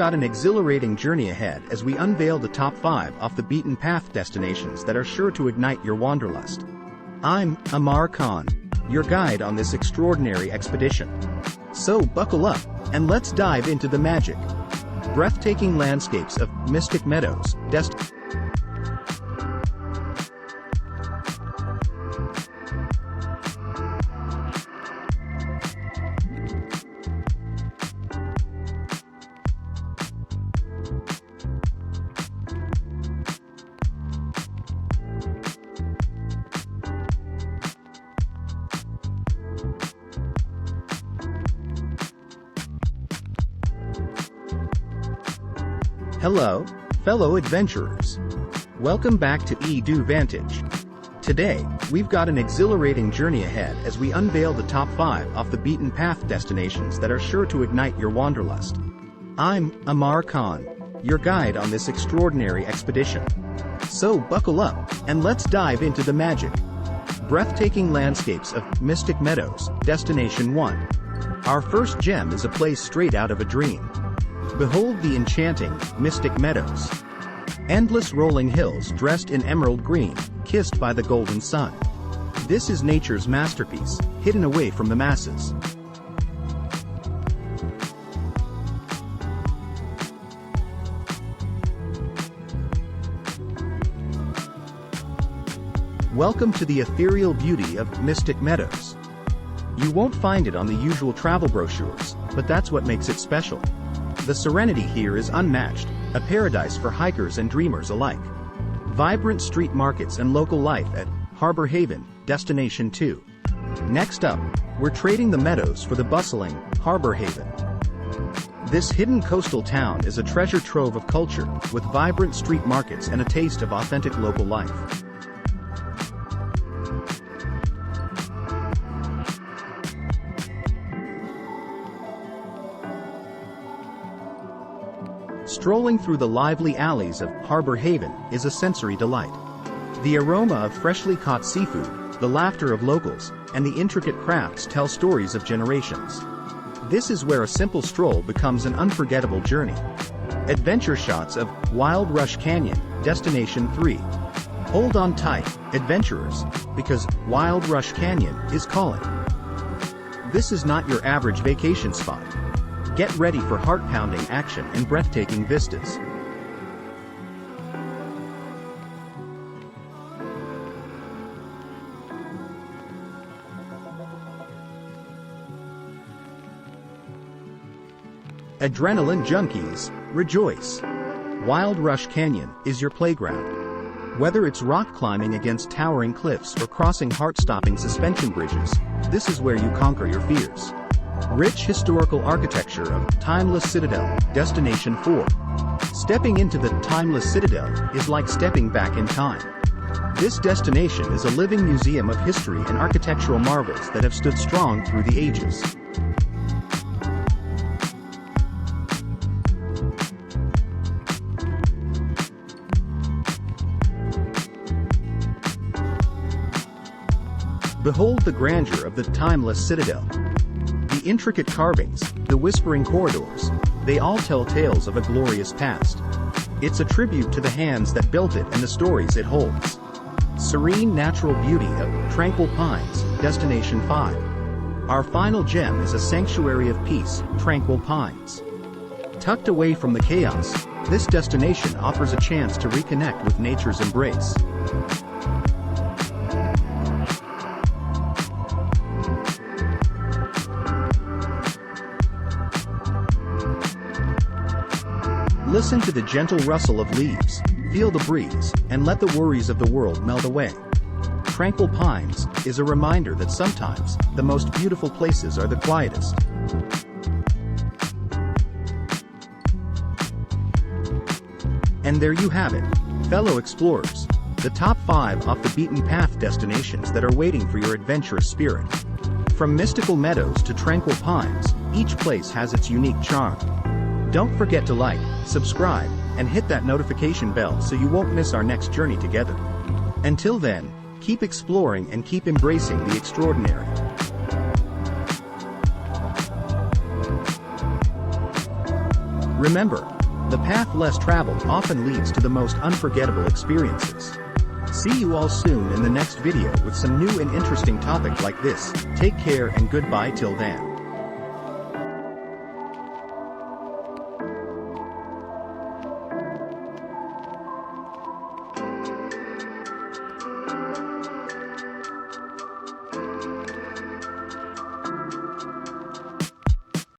Got an exhilarating journey ahead as we unveil the top 5 off-the-beaten-path destinations that are sure to ignite your wanderlust. I'm Amar Khan, your guide on this extraordinary expedition. So buckle up, and let's dive into the magic. Breathtaking landscapes of Mystic Meadows, Hello, fellow adventurers. Welcome back to EduVantage. Today, we've got an exhilarating journey ahead as we unveil the top 5 off-the-beaten-path destinations that are sure to ignite your wanderlust. I'm Amar Khan, your guide on this extraordinary expedition. So buckle up, and let's dive into the magic. Breathtaking landscapes of Mystic Meadows, Destination 1. Our first gem is a place straight out of a dream. Behold the enchanting, Mystic Meadows. Endless rolling hills dressed in emerald green, kissed by the golden sun. This is nature's masterpiece, hidden away from the masses. Welcome to the ethereal beauty of Mystic Meadows. You won't find it on the usual travel brochures, but that's what makes it special. The serenity here is unmatched, a paradise for hikers and dreamers alike. Vibrant street markets and local life at Harbor Haven, Destination 2. Next up, we're trading the Meadows for the bustling Harbor Haven. This hidden coastal town is a treasure trove of culture, with vibrant street markets and a taste of authentic local life. Strolling through the lively alleys of Harbor Haven is a sensory delight. The aroma of freshly caught seafood, the laughter of locals, and the intricate crafts tell stories of generations. This is where a simple stroll becomes an unforgettable journey. Adventure shots of WildRush Canyon, Destination 3. Hold on tight, adventurers, because WildRush Canyon is calling. This is not your average vacation spot. Get ready for heart-pounding action and breathtaking vistas. Adrenaline junkies, rejoice! WildRush Canyon is your playground. Whether it's rock climbing against towering cliffs or crossing heart-stopping suspension bridges, this is where you conquer your fears. Rich historical architecture of timeless Citadel, Destination 4. Stepping into the timeless Citadel is like stepping back in time. This destination is a living museum of history and architectural marvels that have stood strong through the ages. Behold the grandeur of the timeless Citadel. The intricate carvings, the whispering corridors, they all tell tales of a glorious past. It's a tribute to the hands that built it and the stories it holds. Serene natural beauty of Tranquil Pines, Destination 5. Our final gem is a sanctuary of peace, Tranquil Pines. Tucked away from the chaos, this destination offers a chance to reconnect with nature's embrace. Listen to the gentle rustle of leaves, feel the breeze, and let the worries of the world melt away. Tranquil Pines is a reminder that sometimes the most beautiful places are the quietest. And there you have it, fellow explorers, the top 5 off-the-beaten-path destinations that are waiting for your adventurous spirit. From mystical meadows to Tranquil Pines, each place has its unique charm. Don't forget to like, subscribe, and hit that notification bell so you won't miss our next journey together. Until then, keep exploring and keep embracing the extraordinary. Remember, The path less traveled often leads to the most unforgettable experiences. See you all soon in the next video with some new and interesting topic like this. Take care and goodbye till then.